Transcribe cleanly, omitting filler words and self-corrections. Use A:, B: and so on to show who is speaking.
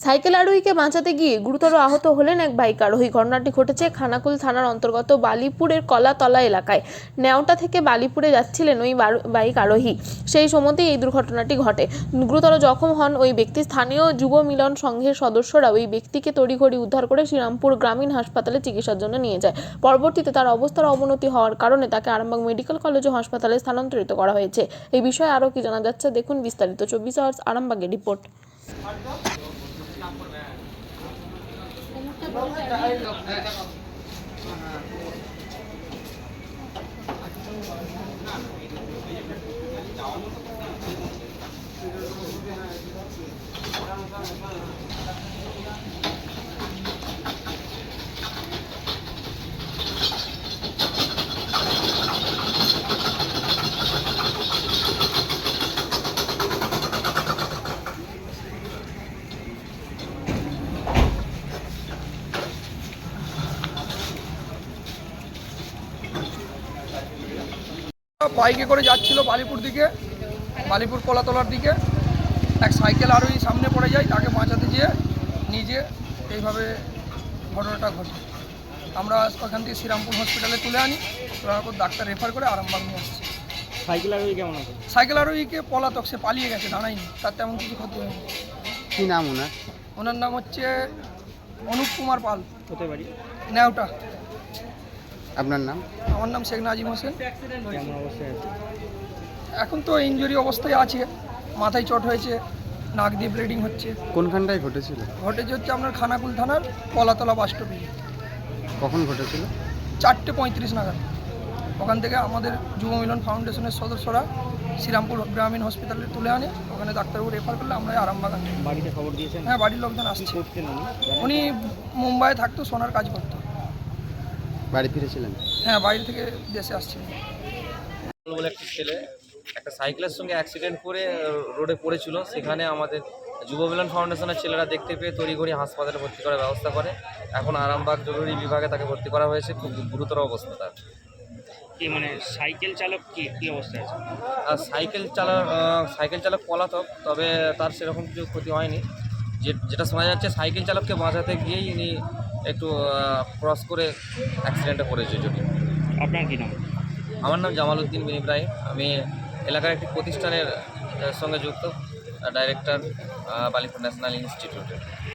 A: Cycle আরোহীকে বাঁচাতে গিয়ে গুরুতর আহত হলেন এক বাইক আরোহী। ঘটনাটি ঘটেছে খানাকুল থানার অন্তর্গত বালিপুরের কলাতলা এলাকায়। নেওটা থেকে বালিপুরে যাচ্ছিলেন ওই বাইক আরোহী। সেই সময়তেই এই দুর্ঘটনাটি ঘটে। গুরুতর জখম হন ওই ব্যক্তি। স্থানীয় যুব মিলন সংঘের সদস্যরা ওই ব্যক্তিকে তড়িঘড়ি উদ্ধার করে শ্রীরামপুর গ্রামীণ হাসপাতালে চিকিৎসার জন্য নিয়ে যায়। পরবর্তীতে তার অবস্থার অবনতি হওয়ার কারণে তাকে আরামবাগ মেডিকেল কলেজ ও হাসপাতালে স্থানান্তরিত করা হয়েছে। এই বিষয়ে আরও কি জানা যাচ্ছে দেখুন বিস্তারিত। 24 আওয়ার্স আরামবাগের রিপোর্ট।
B: বাইকে করে যাচ্ছিল বালিপুর দিকে, বালিপুর কলাতলার দিকে। এক সাইকেল আরোহী সামনে পড়ে যায়, তাকে বাঁচাতে গিয়ে নিজে এইভাবে ঘটনাটা ঘটে। আমরা ওখান থেকে শ্রীরামপুর হসপিটালে তুলে আনি, তারপর ডাক্তার রেফার করে আরামবাগ নিয়ে আসছে।
C: সাইকেল আরোহী কেমন আছে?
B: সাইকেল আরোহীকে পলাতক, সে পালিয়ে গেছে, দাঁড়ায়নি, তার তেমন কিছু ক্ষতি হয়নি।
C: কি নাম ওনার?
B: ওনার নাম হচ্ছে অনুপ কুমার পাল,
C: হতে পারি।
B: নেওটা।
C: আপনার নাম?
B: আমার নাম শেখ নাজিম হোসেন।
C: কেমন অবস্থায় আছে?
B: এখন তো ইনজুরি অবস্থায় আছে, মাথায় চট হয়েছে, নাক দিয়ে ব্লিডিং হচ্ছে।
C: কোনখানটায় ঘটেছিল?
B: ঘটেছে হচ্ছে আপনার খানাকুল থানার কলাতলা বাস স্টপে।
C: কখন ঘটেছিল?
B: 4:35 নাগাদ। ওখান থেকে আমাদের যুব মিলন ফাউন্ডেশনের সদস্যরা শ্রীরামপুর গ্রামীণ হসপিটালে তুলে আনে, ওখানে ডাক্তারবাবু রেফার করলে আমরা আরামবাগ আনি।
C: বাড়িতে খবর দিয়েছেন?
B: হ্যাঁ, বাড়ির লোকজন আসছে।
C: করতেন
B: উনি মুম্বাইয়ে থাকতো, সোনার কাজ করতো।
C: বাড়ি ফিরেছিলেন?
B: হ্যাঁ, বাইরে থেকে দেশে আসছিলেন।
D: বলে একটা ছেলে একটা সাইকেলের সঙ্গে অ্যাক্সিডেন্ট করে রোডে পড়েছিল। সেখানে আমাদের যুব মিলন ফাউন্ডেশনের ছেলেরা দেখতে পেয়ে তড়িঘড়ি হাসপাতালে ভর্তি করার ব্যবস্থা করে। এখন আরামবাগ জরুরি বিভাগে তাকে ভর্তি করা হয়েছে। খুব গুরুতর অবস্থা তার।
C: কি মানে সাইকেল চালক কি অবস্থায় আছে?
D: আর সাইকেল চালক পলাতক, তবে তার সেরকম কিছু ক্ষতি হয়নি। যেটা শোনা যাচ্ছে সাইকেল চালককে বাঁচাতে গিয়েই ইনি একটু ক্রস করে অ্যাক্সিডেন্টে পড়েছে যদি।
C: আপনার কি নাম?
D: আমার নাম জামাল উদ্দিন বিন ইব্রাহিম। আমি এলাকার একটি প্রতিষ্ঠানের সঙ্গে যুক্ত, ডাইরেক্টর বালিপুর ন্যাশনাল ইনস্টিটিউটে।